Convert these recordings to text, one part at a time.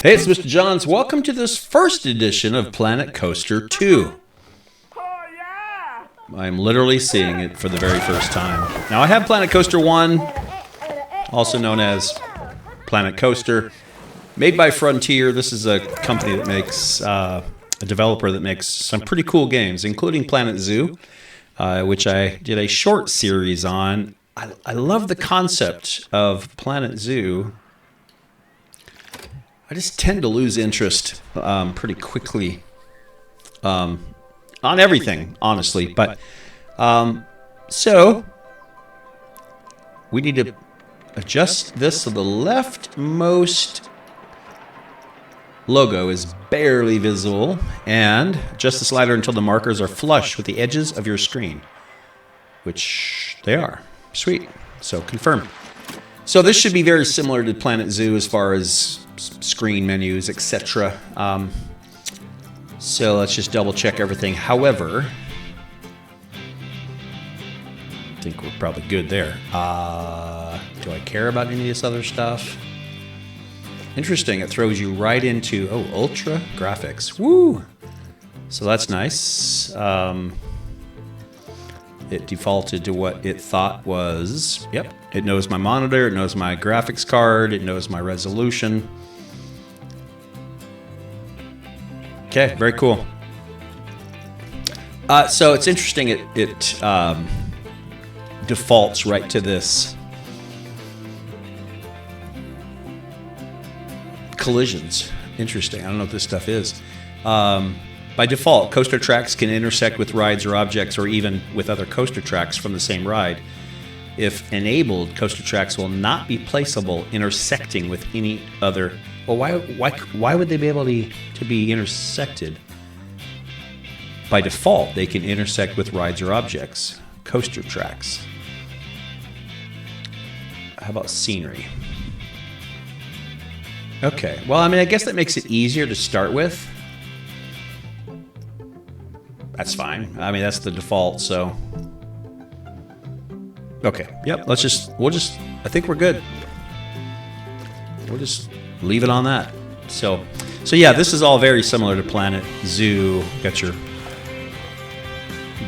Hey, it's Mr. Johns. Welcome to this first edition of Planet Coaster 2. I'm literally seeing it for the very first time. Now, I have Planet Coaster 1, also known as Planet Coaster, made by Frontier. This is a company that makes, a developer that makes some pretty cool games, including Planet Zoo, which I did a short series on. I love the concept of Planet Zoo. I just tend to lose interest pretty quickly on everything, honestly. But so we need to adjust this so the leftmost logo is barely visible, and adjust the slider until the markers are flush with the edges of your screen, which they are. Sweet. So confirm. So this should be very similar to Planet Zoo as far as screen menus, etc. So let's just double check everything. However, I think we're probably good there. Do I care about any of this other stuff? Interesting. It throws you right into, ultra graphics. Woo! So that's nice. It defaulted to what it thought was. Yep. It knows my monitor. It knows my graphics card. It knows my resolution. Okay, very cool. So it's interesting. It defaults right to this collisions. Interesting. I don't know what this stuff is. By default, coaster tracks can intersect with rides or objects, or even with other coaster tracks from the same ride. If enabled, coaster tracks will not be placeable intersecting with any other. Well, why would they be able to be intersected? By default, they can intersect with rides or objects, coaster tracks. How about scenery? Okay, well, I mean, I guess that makes it easier to start with. That's fine. I mean, that's the default, so. Okay, yep, we'll just, I think we're good. We'll just leave it on that. So yeah, this is all very similar to Planet Zoo. You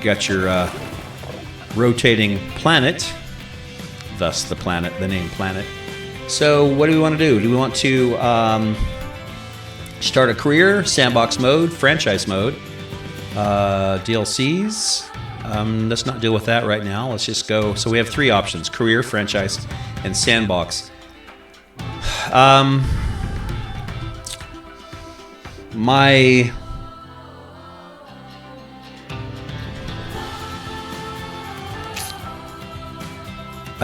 got your rotating planet, thus the name Planet. So what do we want to do? Do we want to start a career, sandbox mode, franchise mode, DLCs? Let's not deal with that right now. Let's just go. So we have three options: career, franchise, and sandbox. I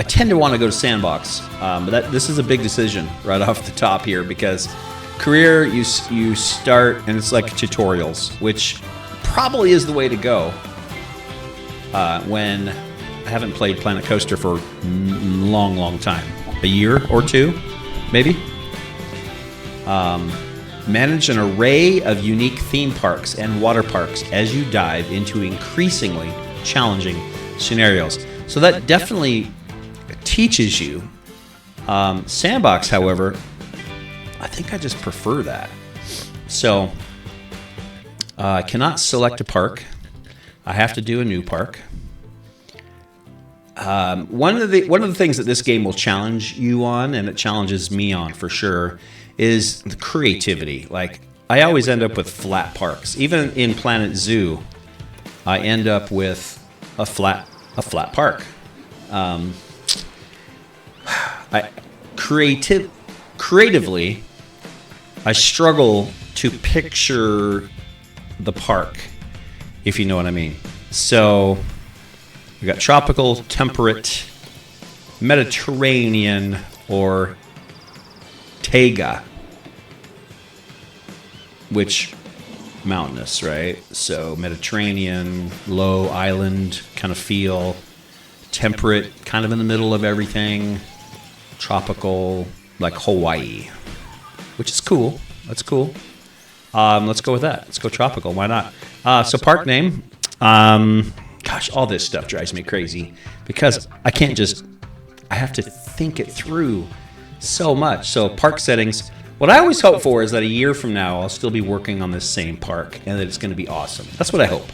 tend to want to go to sandbox, but this is a big decision right off the top here, because career, you start and it's like tutorials, which probably is the way to go. When I haven't played Planet Coaster for a long time, a year or two, maybe. Manage an array of unique theme parks and water parks as you dive into increasingly challenging scenarios. So that definitely teaches you. Sandbox, however, I think I just prefer that. So I cannot select a park. I have to do a new park. One of the things that this game will challenge you on, and it challenges me on for sure, is the creativity. Like, I always end up with flat parks. Even in Planet Zoo, I end up with a flat park. Creatively, I struggle to picture the park, if you know what I mean. So we got tropical, temperate, Mediterranean, or taiga, which mountainous, right? So Mediterranean, low island kind of feel, temperate, kind of in the middle of everything, tropical, like Hawaii, which is cool. That's cool. Let's go with that. Let's go tropical. Why not? So park name. Gosh, all this stuff drives me crazy because I can't just. I have to think it through so much. So park settings. What I always hope for is that a year from now, I'll still be working on this same park and that it's going to be awesome. That's what I hope.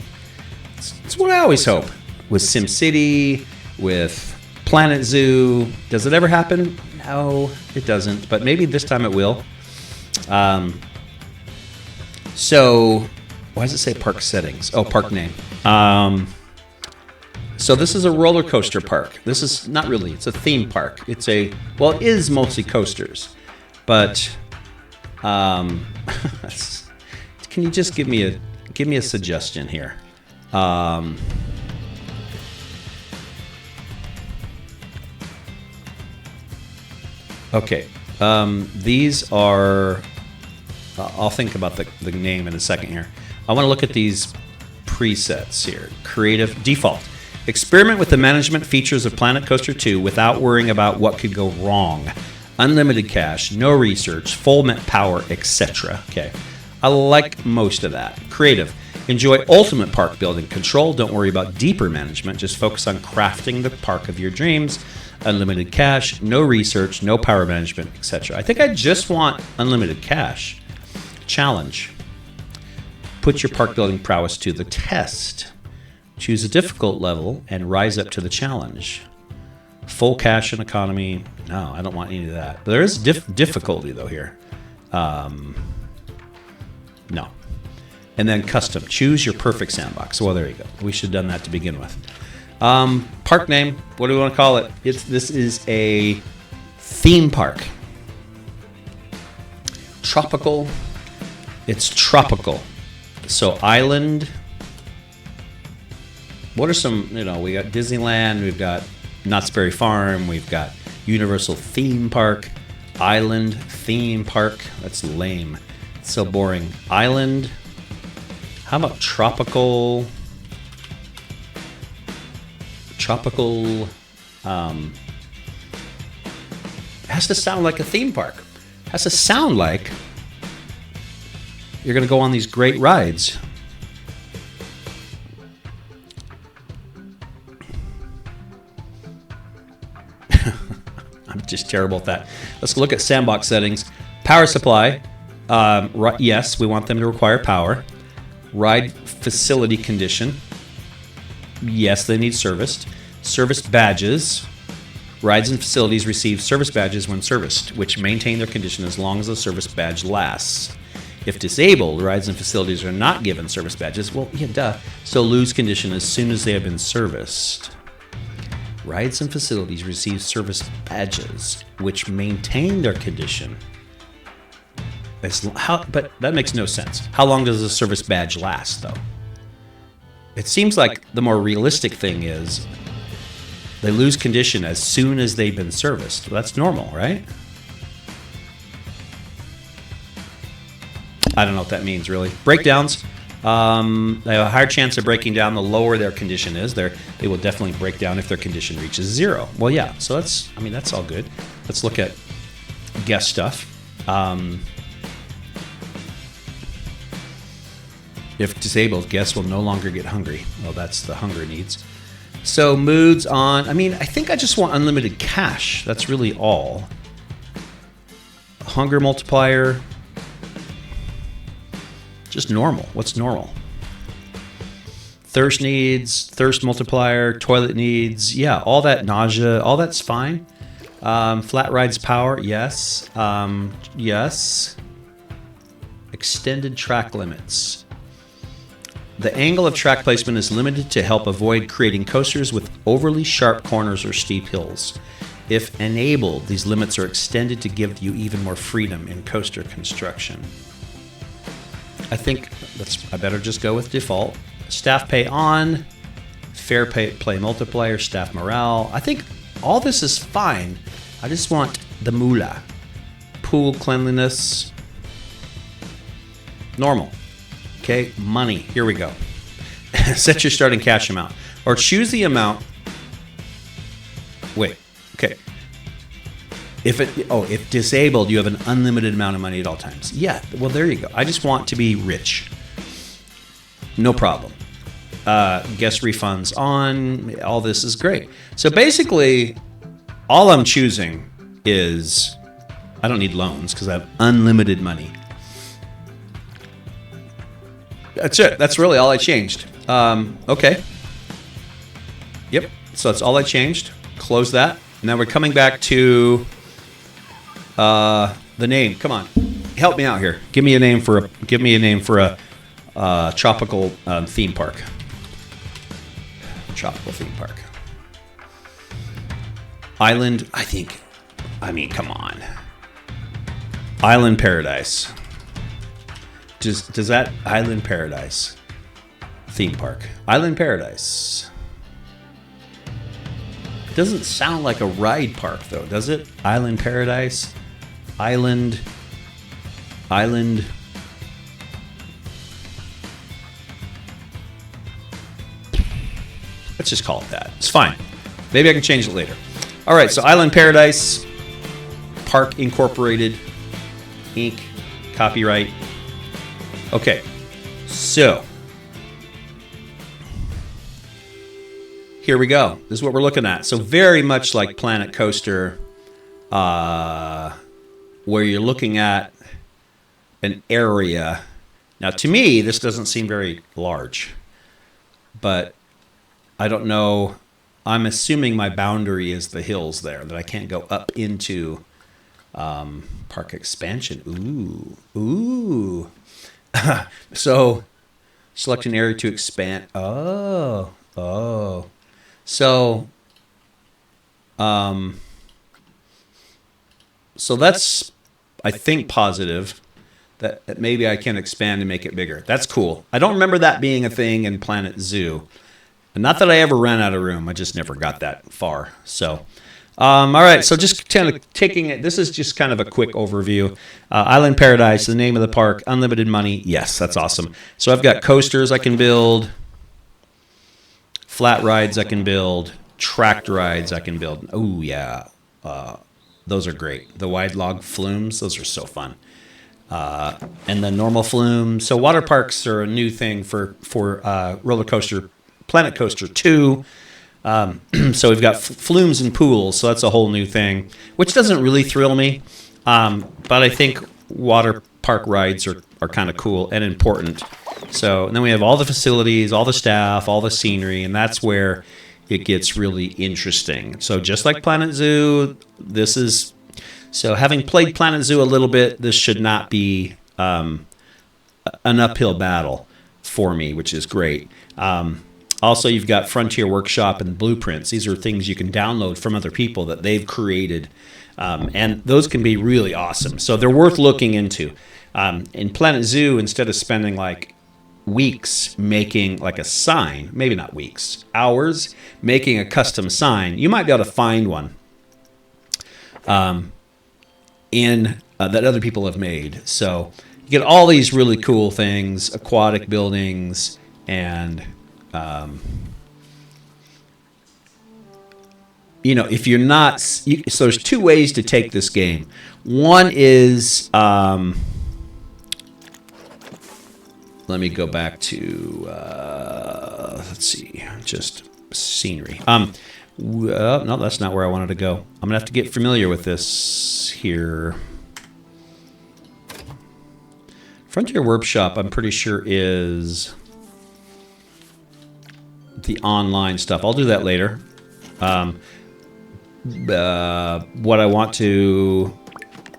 It's what I always hope. With SimCity, with Planet Zoo. Does it ever happen? No, it doesn't. But maybe this time it will. So, why does it say park settings? Oh, park name. So this is a roller coaster park. This is not really. It's a theme park. It is mostly coasters. But can you just give me a suggestion here? Okay. These are. I'll think about the name in a second here. I want to look at these presets here. Creative default. Experiment with the management features of Planet Coaster 2 without worrying about what could go wrong. Unlimited cash, no research, full met power, etc. Okay. I like most of that. Creative. Enjoy ultimate park building control. Don't worry about deeper management. Just focus on crafting the park of your dreams. Unlimited cash, no research, no power management, etc. I think I just want unlimited cash. Challenge. Put your park building prowess to the test. Choose a difficult level and rise up to the challenge. Full cash and economy. No, I don't want any of that. But there is difficulty, though, here. No. And then custom. Choose your perfect sandbox. Well, there you go. We should have done that to begin with. Park name. What do we want to call it? This is a theme park. Tropical. It's tropical. So island. What are some, we got Disneyland, we've got Knott's Berry Farm, we've got Universal Theme Park, Island Theme Park. That's lame. It's so boring. Island. How about tropical? Tropical. It has to sound like a theme park. It has to sound like you're going to go on these great rides. I'm just terrible at that. Let's look at sandbox settings. Power supply. Yes, we want them to require power. Ride facility condition. Yes, they need serviced. Service badges. Rides and facilities receive service badges when serviced, which maintain their condition as long as the service badge lasts. If disabled, rides and facilities are not given service badges. Well, yeah, duh. So lose condition as soon as they have been serviced. Rides and facilities receive service badges, which maintain their condition. But that makes no sense. How long does a service badge last, though? It seems like the more realistic thing is they lose condition as soon as they've been serviced. Well, that's normal, right? I don't know what that means, really. Breakdowns. They have a higher chance of breaking down the lower their condition is. They will definitely break down if their condition reaches 0. Well, yeah, so that's all good. Let's look at guest stuff. If disabled, guests will no longer get hungry. Well, that's the hunger needs. So moods on, I think I just want unlimited cash. That's really all. Hunger multiplier. Just normal. What's normal? Thirst needs, thirst multiplier, toilet needs. Yeah, all that nausea, all that's fine. Flat rides power, yes. Yes. Extended track limits. The angle of track placement is limited to help avoid creating coasters with overly sharp corners or steep hills. If enabled, these limits are extended to give you even more freedom in coaster construction. I think I better just go with default. Staff pay on, fair play multiplier, staff morale. I think all this is fine. I just want the moolah. Pool cleanliness. Normal. Okay, money. Here we go. Set your starting cash amount. Or choose the amount. Wait. Okay. If disabled, you have an unlimited amount of money at all times. Yeah, well, there you go. I just want to be rich. No problem. Guest refunds on. All this is great. So basically, all I'm choosing is I don't need loans because I have unlimited money. That's it. That's really all I changed. Okay. Yep. So that's all I changed. Close that. Now we're coming back to the name. Come on, help me out here. Give me a name for a tropical theme park. Tropical theme park. Island. Come on. Island Paradise. Does that Island Paradise theme park? Island Paradise. It doesn't sound like a ride park though, does it? Island Paradise. Island. Let's just call it that. It's fine. Maybe I can change it later. All right, so Island Paradise Park Incorporated, Inc. Copyright. Okay, so here we go. This is what we're looking at. So very much like Planet Coaster, where you're looking at an area. Now, to me, this doesn't seem very large, but I don't know. I'm assuming my boundary is the hills there, that I can't go up into park expansion. Ooh. So, select an area to expand. Oh. So that's, I think, positive. That maybe I can expand and make it bigger. That's cool. I don't remember that being a thing in Planet Zoo. Not that I ever ran out of room. I just never got that far. So, all right. So just kind of taking it. This is just kind of a quick overview. Island Paradise, the name of the park. Unlimited money. Yes, that's awesome. So I've got coasters I can build. Flat rides I can build. Tracked rides I can build. Oh, yeah. Those are great. The wide log flumes. Those are so fun. And the normal flumes. So water parks are a new thing for Roller Coaster Planet Coaster 2. So we've got flumes and pools, so that's a whole new thing, which doesn't really thrill me. But I think water park rides are kind of cool and important. So and then we have all the facilities, all the staff, all the scenery, and that's where it gets really interesting. So just like Planet Zoo, this is... So having played Planet Zoo a little bit, this should not be an uphill battle for me, which is great. Also, you've got Frontier Workshop and Blueprints. These are things you can download from other people that they've created, and those can be really awesome. So they're worth looking into. In Planet Zoo, instead of spending like weeks making like a sign, maybe not weeks, hours making a custom sign, you might be able to find one that other people have made. So you get all these really cool things, aquatic buildings, and if you're not, so there's two ways to take this game. One is, let me go back to, let's see, just scenery. No, that's not where I wanted to go. I'm gonna have to get familiar with this here. Frontier Workshop, I'm pretty sure, is the online stuff. I'll do that later. What I want to...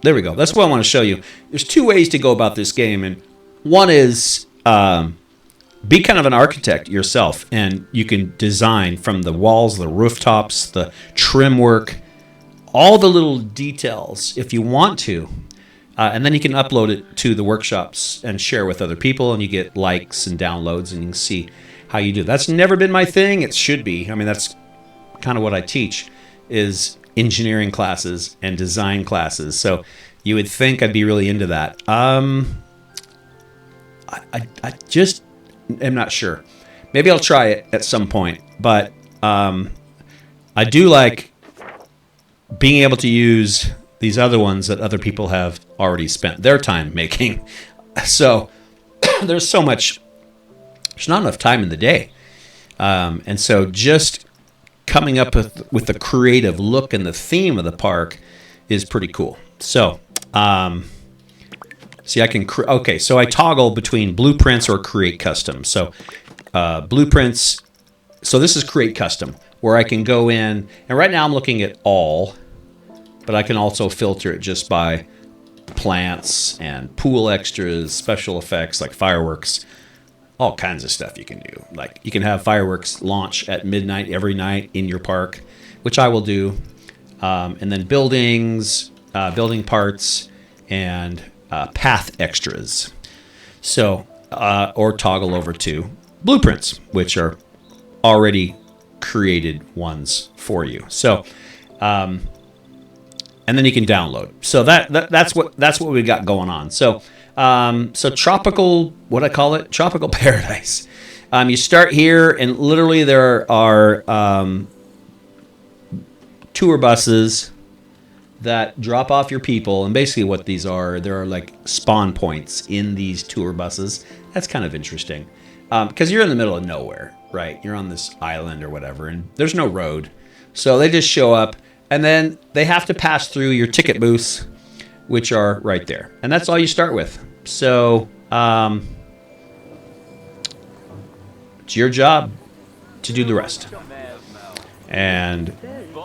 There we go. That's what I want to show you. There's two ways to go about this game, and one is be kind of an architect yourself, and you can design from the walls, the rooftops, the trim work, all the little details if you want to. And then you can upload it to the workshops and share with other people, and you get likes and downloads, and you can see how you do. That's never been my thing. It should be. I mean, that's kind of what I teach, is engineering classes and design classes. So you would think I'd be really into that. I just am not sure. Maybe I'll try it at some point. But I do like being able to use these other ones that other people have already spent their time making. So there's so much... There's not enough time in the day. And so just coming up with the creative look and the theme of the park is pretty cool. So See, I can, okay, so I toggle between blueprints or create custom. So blueprints, so this is create custom, where I can go in, and right now I'm looking at all, but I can also filter it just by plants and pool extras, special effects like fireworks, all kinds of stuff you can do. Like you can have fireworks launch at midnight every night in your park, which I will do. And then buildings, building parts, and path extras. So, or toggle over to blueprints, which are already created ones for you. So, and then you can download. So that's what we got going on. So so tropical, what I call it, tropical paradise. You start here, and literally there are tour buses that drop off your people, and basically what these are, there are like spawn points in these tour buses. That's kind of interesting because you're in the middle of nowhere, right? You're on this island or whatever, and there's no road, so they just show up. And then they have to pass through your ticket booths, which are right there. And that's all you start with. So it's your job to do the rest. And,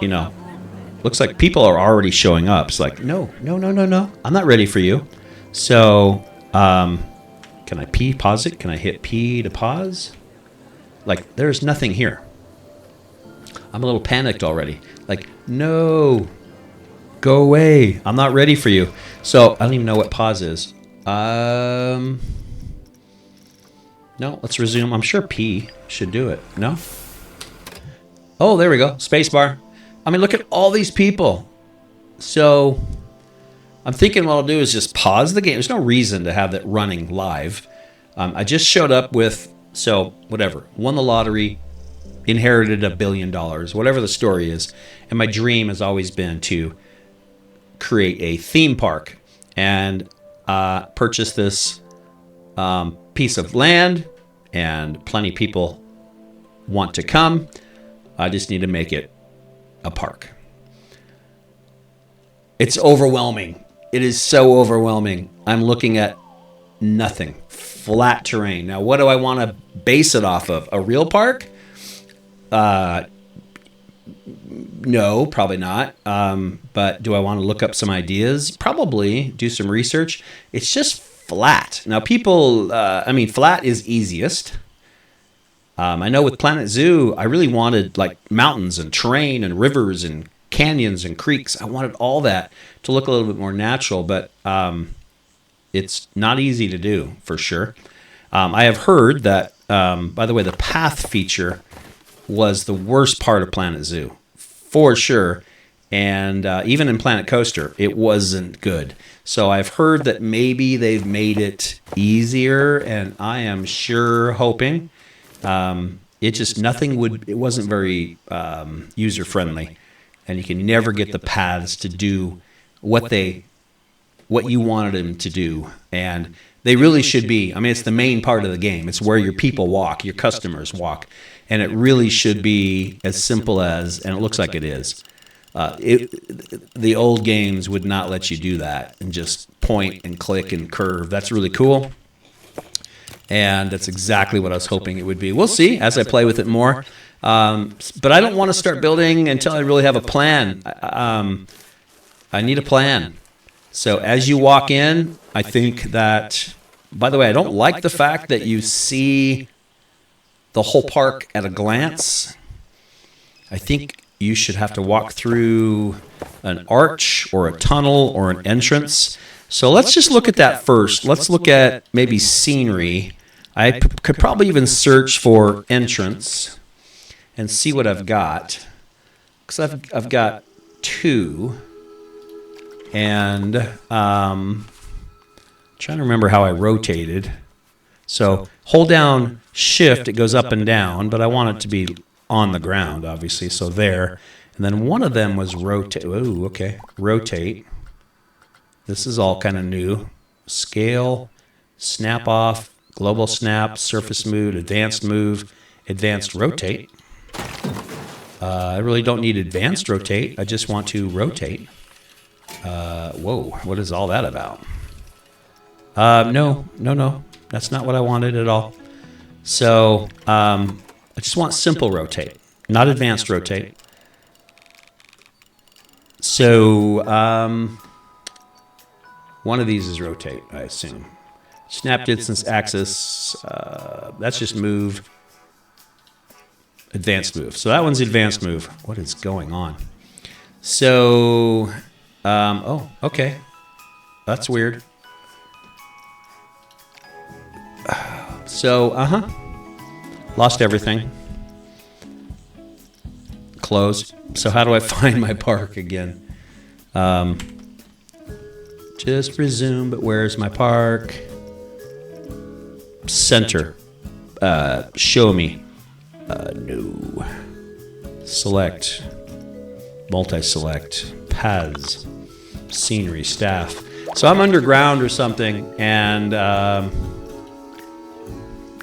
you know, looks like people are already showing up. It's like, no. I'm not ready for you. So can I pause it? Can I hit P to pause? Like, there's nothing here. I'm a little panicked already. Like, no, go away. I'm not ready for you. So I don't even know what pause is. No, let's resume. I'm sure P should do it. No? Oh, there we go. Spacebar. I mean, look at all these people. So I'm thinking what I'll do is just pause the game. There's no reason to have that running live. I just showed up with, so whatever, won the lottery, inherited $1 billion, whatever the story is. And my dream has always been to create a theme park and purchase this piece of land, and plenty of people want to come. I just need to make it a park. It's overwhelming. It is so overwhelming. I'm looking at nothing. Flat terrain. Now, what do I want to base it off of? A real park? No, probably not. But do I want to look up some ideas? Probably. Do some research. It's just flat. Now, people, flat is easiest. I know with Planet Zoo, I really wanted like mountains and terrain and rivers and canyons and creeks. I wanted all that to look a little bit more natural, but it's not easy to do for sure. I have heard that, by the way, the path feature was the worst part of Planet Zoo, for sure. And even in Planet Coaster, it wasn't good. So I've heard that maybe they've made it easier, and I am sure hoping. It wasn't very user friendly, and you can never get the paths to do what you wanted them to do. And they really should be. I mean, it's the main part of the game. It's where your people walk, your customers walk. And it really should be as simple as, and it looks like it is. The old games would not let you do that and just point and click and curve. That's really cool. And that's exactly what I was hoping it would be. We'll see as I play with it more. But I don't want to start building until I really have a plan. I need a plan. So as you walk in, I think that, by the way, I don't like the fact that you see the whole park at a glance. I think you should have to walk through an arch or a tunnel or an entrance. So let's just look at that first. Let's look at maybe scenery. I could probably even search for entrance and see what I've got. Because I've got two. And trying to remember how I rotated. So hold down shift, it goes up and down, but I want it to be on the ground, obviously. So there. And then one of them was rotate. Ooh, okay. Rotate. This is all kind of new. Scale, snap off, global snap, surface move, advanced rotate. I really don't need advanced rotate. I just want to rotate. Whoa, what is all that about? No. That's not what I wanted at all. So I just want simple rotate, not advanced rotate. So one of these is rotate, I assume. Snap distance axis, that's just move. Advanced move. So that one's advanced move. What is going on? So, oh, okay. That's weird. So, lost everything. Closed. So how do I find my park again? Just resume, but where's my park? Center. Show me. No. Select. Multi-select. Paths. Scenery. Staff. So I'm underground or something, and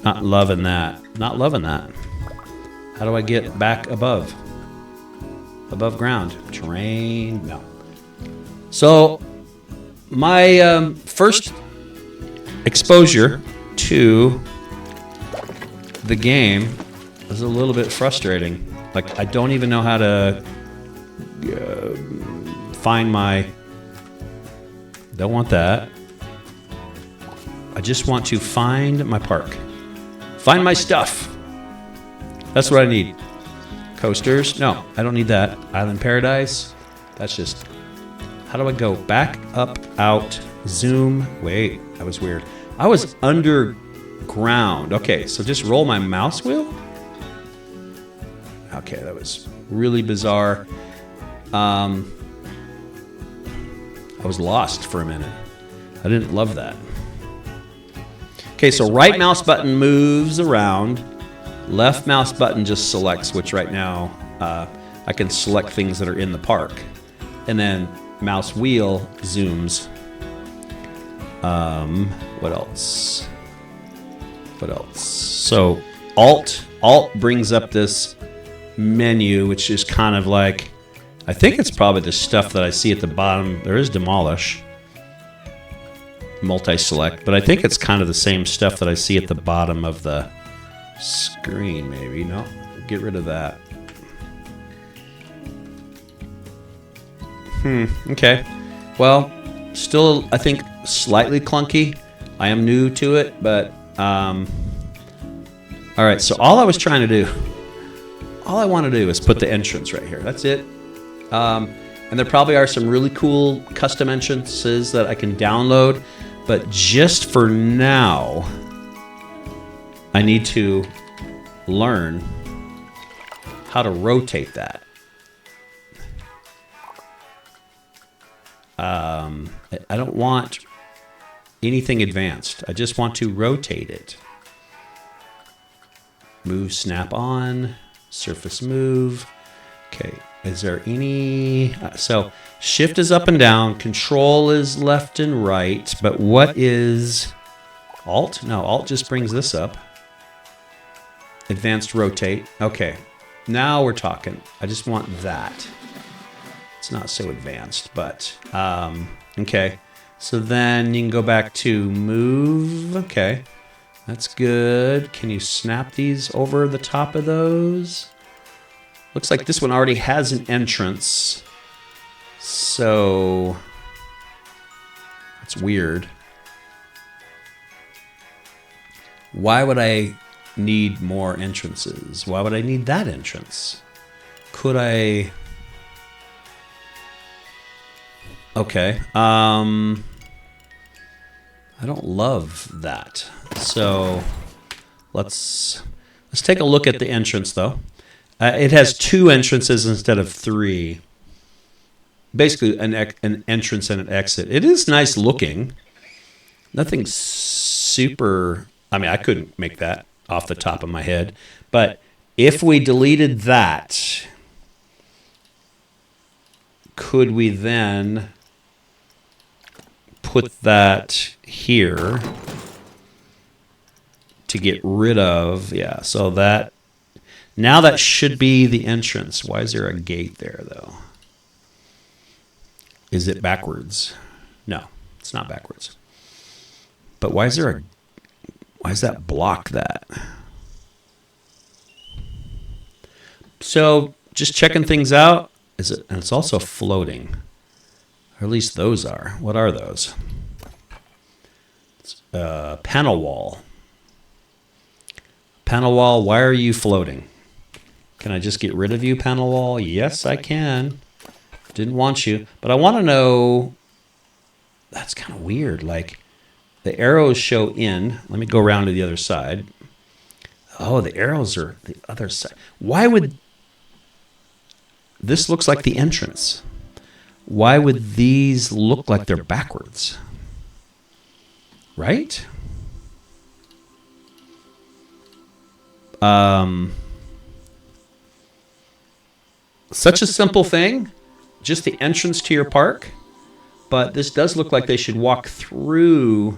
not loving that. Not loving that. How do I get back above? Above ground. Terrain. No. So my first exposure to the game was a little bit frustrating. Like, I don't even know how to find my... Don't want that. I just want to find my park. Find my stuff. That's what I need. Coasters? No, I don't need that. Island Paradise? That's just... How do I go? Back, up, out, zoom. Wait, that was weird. I was underground. Okay, so just roll my mouse wheel? Okay, that was really bizarre. I was lost for a minute. I didn't love that. Okay, so right mouse button moves around. Left mouse button just selects, which right now I can select things that are in the park. And then mouse wheel zooms. What else? What else? So Alt brings up this menu, which is kind of like, I think it's probably the stuff that I see at the bottom. There is demolish, multi-select, but I think it's kind of the same stuff that I see at the bottom of the screen, maybe. No, get rid of that. Okay. Well, still, I think, slightly clunky. I am new to it, but all right, so all I was trying to do, all I want to do is put the entrance right here. That's it. And there probably are some really cool custom entrances that I can download, but just for now, I need to learn how to rotate that. I don't want anything advanced. I just want to rotate it. Move, snap on, surface move. Okay, is there any... so shift is up and down, control is left and right, but what is alt? No, alt just brings this up. Advanced rotate. Okay, now we're talking. I just want that. It's not so advanced, but okay. So then you can go back to move. Okay, that's good. Can you snap these over the top of those? Looks like this one already has an entrance. So that's weird. Why would I need more entrances? Why would I need that entrance? Could I... Okay. I don't love that. So let's take a look at the entrance, though. It has 2 entrances instead of 3. Basically, an entrance and an exit. It is nice looking. Nothing super... I mean, I couldn't make that off the top of my head. But if we deleted that, could we then put that here to get rid of... Yeah, so that... Now that should be the entrance. Why is there a gate there, though? Is it backwards? No, it's not backwards. But why is that block that? So just checking things out. And it's also floating. Or at least those are. What are those? It's panel wall. Panel wall, why are you floating? Can I just get rid of you, panel wall? Yes, I can. Didn't want you. But I want to know... That's kind of weird. Like, the arrows show in. Let me go around to the other side. Oh, the arrows are the other side. Why would... This looks like the entrance. Why would these look like they're backwards? Right? Such a simple thing. Just the entrance to your park. But this does look like they should walk through...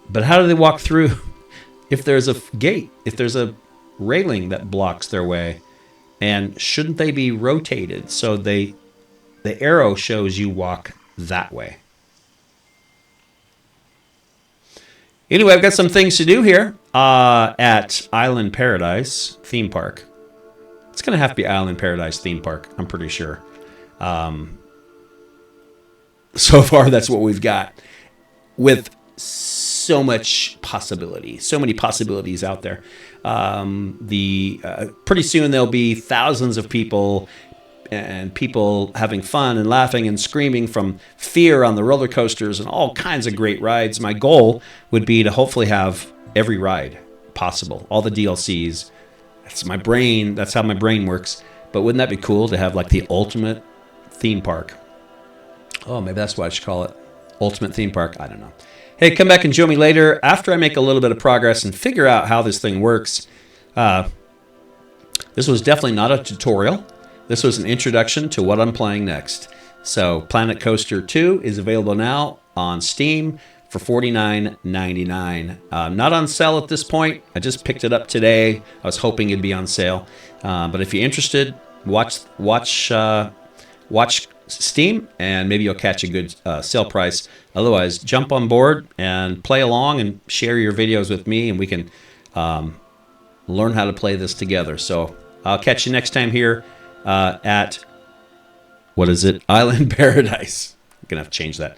But how do they walk through if there's a gate, if there's a railing that blocks their way? And shouldn't they be rotated so the arrow shows you walk that way? Anyway, I've got some things to do here at Island Paradise Theme Park. It's going to have to be Island Paradise Theme Park, I'm pretty sure. So far, that's what we've got. With so much possibility, so many possibilities out there. Pretty soon there'll be thousands of people and people having fun and laughing and screaming from fear on the roller coasters and all kinds of great rides. My goal would be to hopefully have every ride possible, all the DLCs. That's my brain. That's how my brain works. But wouldn't that be cool to have like the ultimate theme park? Oh, maybe that's what I should call it. Ultimate theme park. I don't know. Hey, come back and join me later after I make a little bit of progress and figure out how this thing works. This was definitely not a tutorial. This was an introduction to what I'm playing next. So Planet Coaster 2 is available now on Steam for $49.99. Not on sale at this point. I just picked it up today. I was hoping it'd be on sale. But if you're interested, watch Steam, and maybe you'll catch a good sale price. Otherwise, jump on board and play along and share your videos with me, and we can learn how to play this together. So I'll catch you next time here at, what is it? Island Paradise. I'm going to have to change that.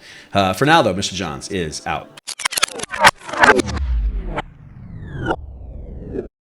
For now, though, Mr. Johns is out.